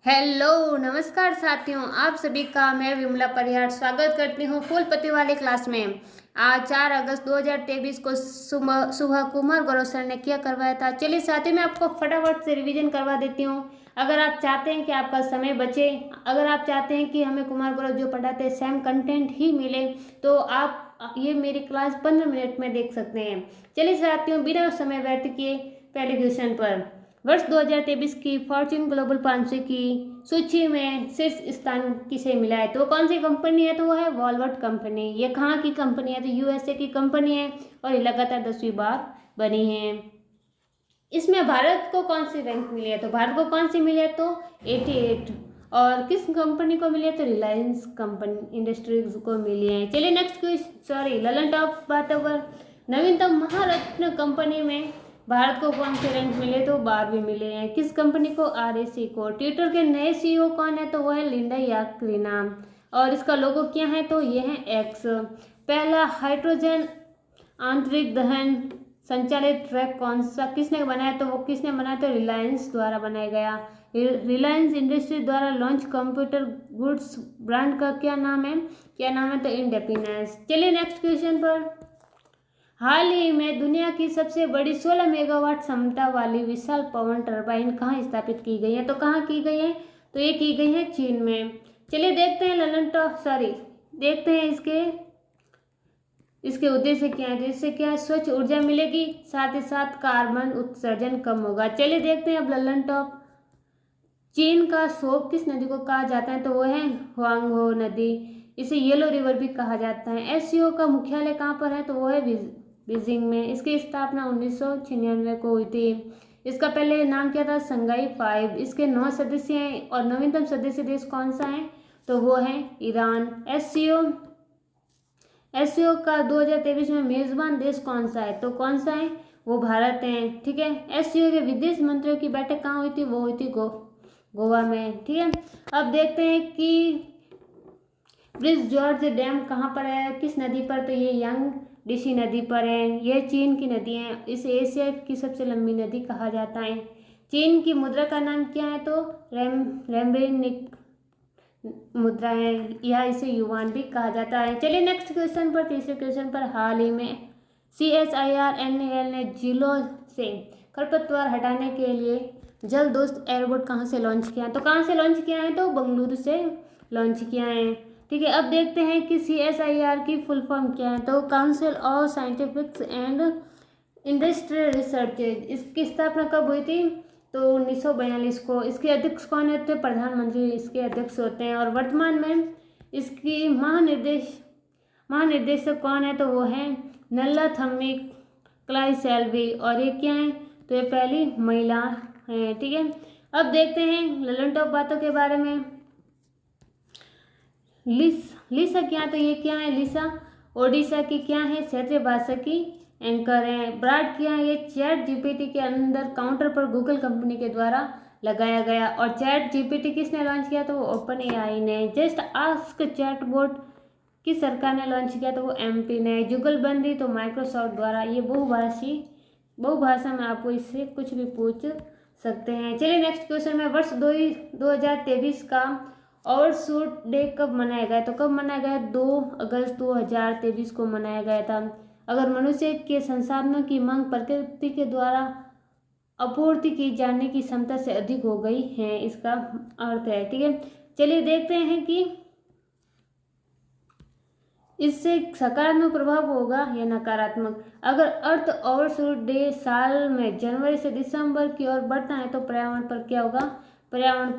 Hello नमस्कार साथियों, आप सभी का मैं विमला परिहार स्वागत करती हूँ फूलपति वाली क्लास में। आज 4 अगस्त 2023 को सुबह सुबह कुमार गौरव सर ने क्या करवाया था। चलिए साथियों, मैं आपको फटाफट से रिवीजन करवा देती हूँ। अगर आप चाहते हैं कि आपका समय बचे, अगर आप चाहते हैं कि हमें कुमार गौरव जो पढ़ाते हैं सेम कंटेंट ही मिले, तो आप ये मेरी क्लास 15 मिनट में देख सकते हैं। चलिए साथियों, बिना समय व्यर्थ किए पहले क्वेश्चन पर। वर्ष 2023 की फॉर्च्यून ग्लोबल 500 की सूची में शीर्ष स्थान किसे मिला है, तो कौन सी कंपनी है, तो वो है वॉलवर्थ कंपनी। ये कहाँ की कंपनी है, तो यूएसए की कंपनी है और ये लगातार 10वीं बार बनी है। इसमें भारत को कौन सी रैंक मिली है, तो भारत को कौन सी मिली है, तो 88। और किस कंपनी को मिली है, तो रिलायंस कंपनी इंडस्ट्रीज को मिली है। चलिए नेक्स्ट क्वेश्चन, ललन टॉप बात पर। नवीनतम महारत्न कंपनी में भारत को कौन से रैंक मिले, तो 12वें मिले हैं। किस कंपनी को, आरएसी को। ट्विटर के नए सीईओ कौन है, तो वह है लिंडा याकरीना। और इसका लोगो क्या है, तो ये है एक्स। पहला हाइड्रोजन आंतरिक दहन संचालित ट्रैक कौन सा किसने बनाया, तो वो किसने बनाया, तो रिलायंस द्वारा बनाया गया। रिलायंस इंडस्ट्री द्वारा लॉन्च कंप्यूटर गुड्स ब्रांड का क्या नाम है, तो इंडिपेंडेंस। चलिए नेक्स्ट क्वेश्चन पर। हाल ही में दुनिया की सबसे बड़ी 16 मेगावाट क्षमता वाली विशाल पवन टरबाइन कहाँ स्थापित की गई है, तो कहाँ की गई है, तो ये की गई है चीन में। चलिए देखते हैं देखते हैं इसके उद्देश्य क्या है। तो इससे क्या है, स्वच्छ ऊर्जा मिलेगी, साथ ही साथ कार्बन उत्सर्जन कम होगा। चलिए देखते हैं अब ललन टॉप। चीन का शोक किस नदी को कहा जाता है, तो वो है हुआंगहो नदी। इसे येलो रिवर भी कहा जाता है। एससीओ का मुख्यालय कहाँ पर है, तो वो है बीजिंग में। इसकी स्थापना 1996 को हुई थी। इसका पहले नाम क्या था, संघाई 5। इसके 9 सदस्य हैं और नवीनतम सदस्य देश कौन सा है, तो वो है ईरान। एससीओ का 2023 में मेजबान देश कौन सा है, तो कौन सा है, वो भारत है। ठीक है। एससीओ के विदेश मंत्रियों की बैठक कहाँ हुई थी, वो हुई थी गोवा में। ठीक है। अब देखते हैं कि प्रिंस जॉर्ज डैम कहाँ पर है, किस नदी पर, तो ये यांग डिशी नदी पर है। यह चीन की नदी है। इसे एशिया की सबसे लंबी नदी कहा जाता है। चीन की मुद्रा का नाम क्या है, तो रेम्बेनिक मुद्रा है, या इसे युवान भी कहा जाता है। चलिए नेक्स्ट क्वेश्चन पर, तीसरे क्वेश्चन पर। हाल ही में CSIR-NAL ने जिलों से खरपतवार हटाने के लिए जल दोस्त एयरबोट कहाँ से लॉन्च किया है, तो कहाँ से लॉन्च किया है, तो बेंगलुरु से लॉन्च किया है। ठीक है। अब देखते हैं कि CSIR की फुल फॉर्म क्या है, तो council of scientific and industrial research. इसकी स्थापना कब हुई थी, तो 1942 को। इसके अध्यक्ष कौन होते हैं, प्रधानमंत्री इसके अध्यक्ष होते हैं। और वर्तमान में इसकी महानिर्देशक कौन है, तो वो है नल्ला थम्मी क्लाइसेल्वी। और ये क्या है, तो ये पहली महिला है। ठीक है। अब देखते हैं ललन टॉप बातों के बारे में। लिसा क्या, तो ये क्या है, लिसा ओडिशा की क्या है, क्षेत्रीय भाषा की एंकर है। ब्राड क्या है, ये चैट जीपीटी के अंदर काउंटर पर गूगल कंपनी के द्वारा लगाया गया। और चैट जीपीटी किसने लॉन्च किया, तो वो ओपन एआई ने। जस्ट आस्क चैटबॉट किस सरकार ने लॉन्च किया, तो वो एमपी ने। जुगलबंदी तो माइक्रोसॉफ्ट द्वारा। ये बहुभाषा में आपको इससे कुछ भी पूछ सकते हैं। चलिए नेक्स्ट क्वेश्चन में। वर्ष 2023 का ओवरशूट डे कब मनाया गया, तो कब मनाया गया, 2 अगस्त 2023 को मनाया गया था। अगर मनुष्य के संसाधनों की मांग प्रकृति के द्वारा आपूर्ति की जाने की क्षमता से अधिक हो गई है, इसका अर्थ है। ठीक है। चलिए देखते हैं कि इससे सकारात्मक प्रभाव होगा या नकारात्मक। अगर अर्थ ओवरशूट डे साल में जनवरी से दिसंबर की ओर बढ़ता है, तो पर्यावरण पर क्या होगा, पर्यावरण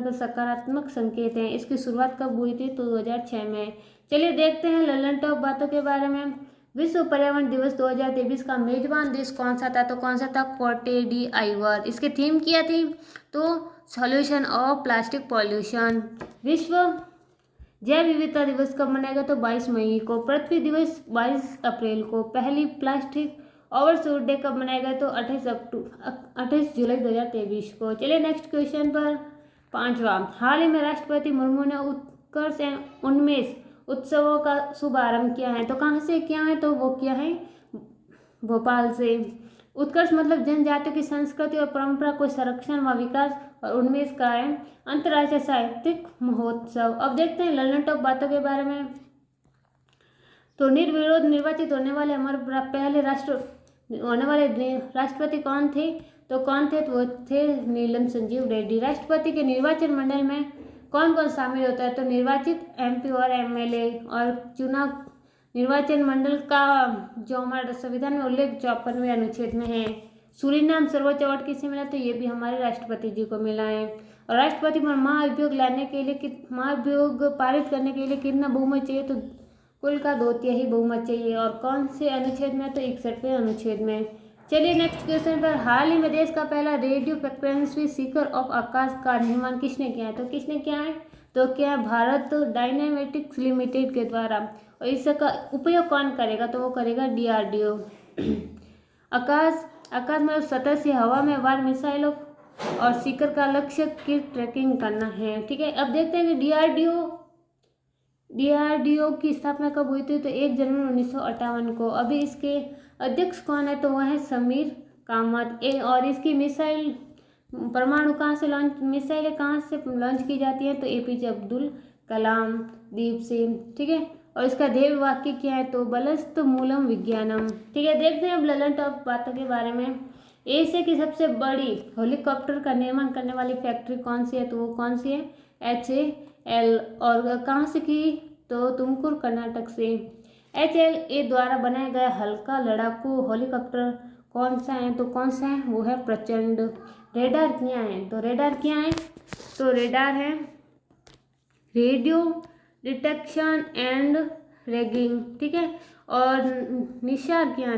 पर सकारात्मक संकेत हैं। इसकी शुरुआत कब हुई थी, तो 2006 में। चलिए देखते हैं ललन टॉप बातों के बारे में। विश्व पर्यावरण दिवस 2023 का मेजबान देश कौन सा था, तो कौन सा था, कोटे डी आइवर। इसकी थीम क्या थी, तो सॉल्यूशन ऑफ प्लास्टिक पॉल्यूशन। विश्व जैव विविधता दिवस कब मनाएगा, तो 22 मई को। पृथ्वी दिवस 22 अप्रैल को। पहली प्लास्टिक ओवरशूट डे कब मनाएगा, तो 28 जुलाई 2023 को। चलिए नेक्स्ट क्वेश्चन पर, 5वां। हाल ही में राष्ट्रपति मुर्मू ने उत्कर्ष एवं उन्मेष उत्सवों का शुभारंभ किया है, तो कहाँ से किया है, तो वो किया है भोपाल से। उत्कर्ष मतलब जनजातियों की संस्कृति और परंपरा को संरक्षण व विकास और उन्मेष का है। अंतर्राष्ट्रीय साहित्यिक महोत्सव। अब देखते हैं ललन टॉप बातों के बारे में। तो निर्विरोध निर्वाचित होने वाले हमारे पहले राष्ट्रपति कौन थे? तो वो थे नीलम संजीव रेड्डी। राष्ट्रपति के निर्वाचन मंडल में कौन कौन शामिल होता है? तो निर्वाचित एमपी और एमएलए। और चुनाव निर्वाचन मंडल का जो हमारे संविधान में उल्लेख 54वें अनुच्छेद में है। सूरीनाम सर्वोच्च अवार्ड किसे मिला? तो ये भी हमारे राष्ट्रपति जी को मिला है। और राष्ट्रपति पर महाभियोग लाने के लिए महाभियोग पारित करने के लिए कितना बहुमत चाहिए? तो कुल का 2/3 बहुमत चाहिए। और कौन से अनुच्छेद में? तो 61वें अनुच्छेद में। चलिए नेक्स्ट क्वेश्चन पर। हाल ही में देश का पहला रेडियो फ्रिक्वेंसी सीकर ऑफ आकाश का निर्माण किसने किया है? तो किसने किया है? तो क्या भारत डायनामेटिक्स लिमिटेड के द्वारा। और इसका उपयोग कौन करेगा? तो वो करेगा डीआरडीओ। आकाश मतलब सतह से हवा में वार मिसाइलों और सीकर का लक्ष्य की ट्रैकिंग करना है। ठीक है, अब देखते हैं कि डीआरडीओ की स्थापना कब हुई थी? तो 1 जनवरी 1958 को। अभी इसके अध्यक्ष कौन है? तो वह है समीर कामत। और इसकी मिसाइलें कहाँ से लॉन्च की जाती हैं? तो एपीजे अब्दुल कलाम द्वीप से। ठीक है, और इसका ध्येय वाक्य क्या है? तो बलस्त मूलम विज्ञानम। ठीक है, देखते हैं अब ललन टॉप बातों के बारे में। एशिया की सबसे बड़ी हेलीकॉप्टर का निर्माण करने वाली फैक्ट्री कौन सी है? तो वो कौन सी है? HAL। और कहाँ से की? तो तुमकुर कर्नाटक से। HAL द्वारा बनाया गया हल्का लड़ाकू हेलीकॉप्टर कौन सा है? तो कौन सा है? वो है प्रचंड। रेडार क्या है? तो रेडार है रेडियो डिटेक्शन एंड रैगिंग। ठीक है, और निशार क्या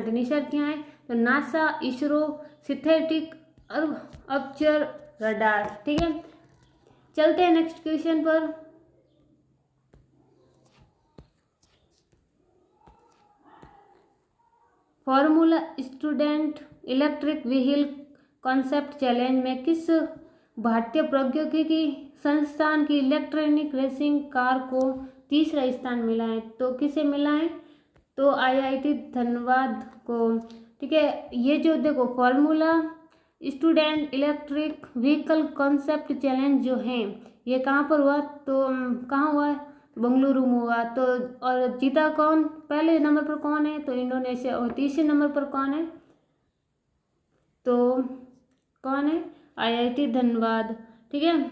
है? तो NASA ISRO synthetic aperture radar. ठीक है, चलते हैं नेक्स्ट क्वेश्चन पर। Formula student electric vehicle concept challenge में किस भारतीय प्रौद्योगिकी संस्थान की इलेक्ट्रॉनिक रेसिंग कार को तीसरा स्थान मिला है? तो किसे मिला है? तो IIT धनबाद को। ठीक है, ये जो देखो formula student electric vehicle concept challenge जो है ये कहाँ पर हुआ? तो कहाँ हुआ? बेंगलुरु में हुआ। तो और जीता कौन? पहले नंबर पर कौन है? तो इंडोनेशिया। और तीसरे नंबर पर कौन है? तो कौन है? IIT धनबाद। ठीक है,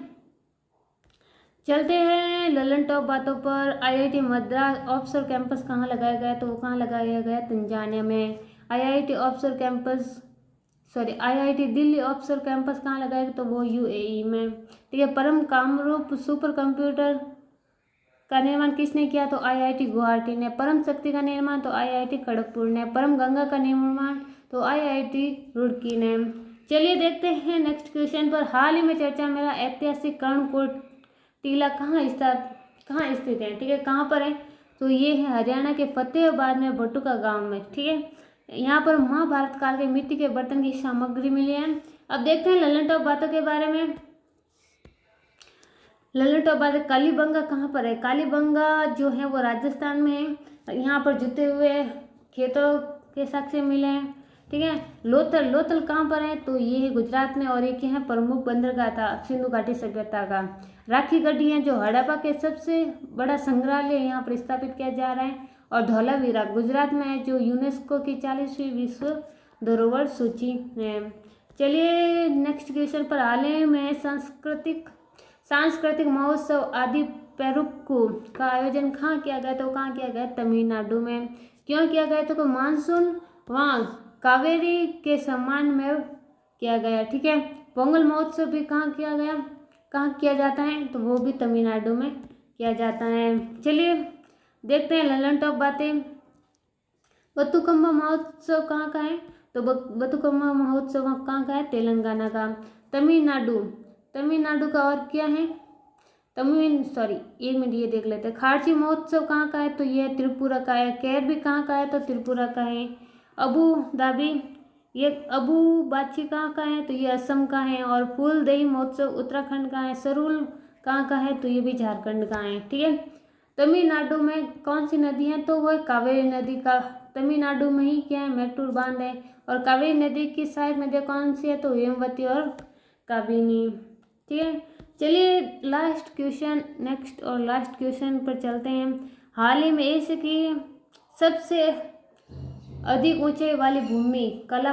चलते हैं ललन टॉप बातों पर। IIT मद्रास ऑफशोर कैंपस कहाँ लगाया गया? तो वो कहाँ लगाया गया? तंजानिया में। IIT दिल्ली ऑफशोर कैंपस कहाँ लगाया गया? तो वो UAE में। ठीक है, परम कामरूप सुपर कंप्यूटर का निर्माण किसने किया? तो IIT गुवाहाटी ने। परम शक्ति का निर्माण तो IIT खड़गपुर ने। परम गंगा का निर्माण तो IIT रुड़की ने। चलिए देखते हैं नेक्स्ट क्वेश्चन पर। हाल ही में चर्चा में मेरा ऐतिहासिक कर्णकोट टीला कहाँ स्थित है? ठीक है, कहाँ पर है? तो ये है हरियाणा के फतेहाबाद में बटुका गांव में। ठीक है, यहाँ पर महाभारत काल के मिट्टी के बर्तन की सामग्री मिली है। अब देखते हैं ललन टॉप बातों के बारे में। ललन टॉप बातें। कालीबंगा कहाँ पर है? कालीबंगा जो है वो राजस्थान में है। यहाँ पर जुते हुए खेतों के साक्ष्य मिले हैं। ठीक है, लोथल कहाँ पर है? तो ये है गुजरात में। और एक है प्रमुख बंदरगाह था सिंधु घाटी सभ्यता का। राखी गढ़ी है जो हड़प्पा के सबसे बड़ा संग्रहालय यहाँ पर स्थापित किया जा रहा है। और धौलावीरा गुजरात में है जो यूनेस्को की 40वीं विश्व धरोहर सूची है। चलिए नेक्स्ट क्वेश्चन पर। हाल ही में सांस्कृतिक महोत्सव आदि पेरुक्कू का आयोजन कहाँ किया गया? तो कहाँ किया गया? तमिलनाडु में। क्यों किया गया? तो मानसून वहाँ कावेरी के सम्मान में किया गया। ठीक है, पोंगल महोत्सव भी कहाँ किया जाता है? तो वो भी तमिलनाडु में किया जाता है। चलिए देखते हैं ललन टॉप बातें। बतुकम्मा महोत्सव कहाँ का है? तो बतुकम्मा महोत्सव कहाँ का है? तेलंगाना का। तमिलनाडु का। और क्या है? एक मिनट ये देख लेते हैं। खारची महोत्सव कहाँ का है? तो ये त्रिपुरा का है। कैर भी कहाँ का है? तो त्रिपुरा का है। अबू बाची कहाँ का है? तो ये असम का है। और फूल दही महोत्सव उत्तराखंड का है। सरूल कहाँ का है? तो ये भी झारखंड का है। ठीक है, तमिलनाडु में कौन सी नदी है? तो वो कावेरी नदी का तमिलनाडु में ही क्या है, मैटूर बांध है। और कावेरी नदी की सहायक नदियाँ कौन सी है, तो हेमवती और काबिनी। ठीक है, चलिए लास्ट क्वेश्चन, नेक्स्ट और लास्ट क्वेश्चन पर चलते हैं। हाल ही में एशिया की सबसे अधिक ऊंचाई वाली भूमि कला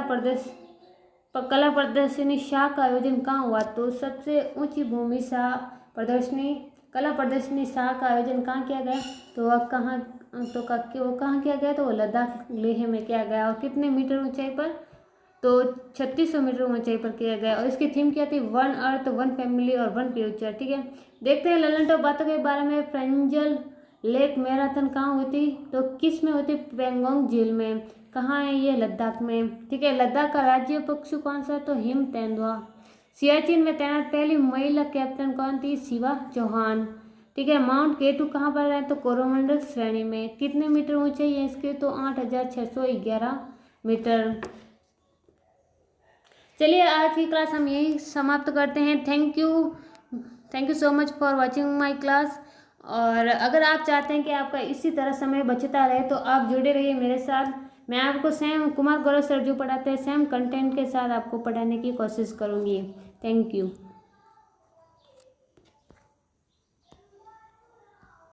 प्रदर्शनी शाह का आयोजन कहाँ हुआ, तो सबसे ऊंची भूमि शाह प्रदर्शनी कला प्रदर्शनी शाह का आयोजन कहाँ किया गया, तो वह कहाँ किया गया, तो वो लद्दाख लेह में किया गया। और कितने मीटर ऊंचाई पर, तो 3600 मीटर ऊंचाई पर किया गया। और इसकी थीम क्या थी, वन अर्थ वन फैमिली और वन फ्यूचर। ठीक है, देखते हैं ललन टॉप बातों के बारे में। फ्रेंजल लेक मैराथन कहाँ हुई थी, तो किस में होती, पेंगोंग झील में। कहाँ है ये, लद्दाख में। ठीक है, लद्दाख का राज्य पक्षी कौन सा है, तो हिम तेंदुआ। सियाचिन में तैनात पहली महिला कैप्टन कौन थी, शिवा चौहान। ठीक है, माउंट केटू कहाँ पर है, तो कोरोमंडल श्रेणी में। कितने मीटर ऊंचाई है इसके, तो 8611 मीटर। चलिए आज की क्लास हम यही समाप्त करते हैं। Thank you so much for watching my class. और अगर आप चाहते हैं कि आपका इसी तरह समय बचता रहे तो आप जुड़े रहिए मेरे साथ। मैं आपको सेम कुमार गौरव सर जो पढ़ाते हैं सेम कंटेंट के साथ आपको पढ़ाने की कोशिश करूँगी। Thank you.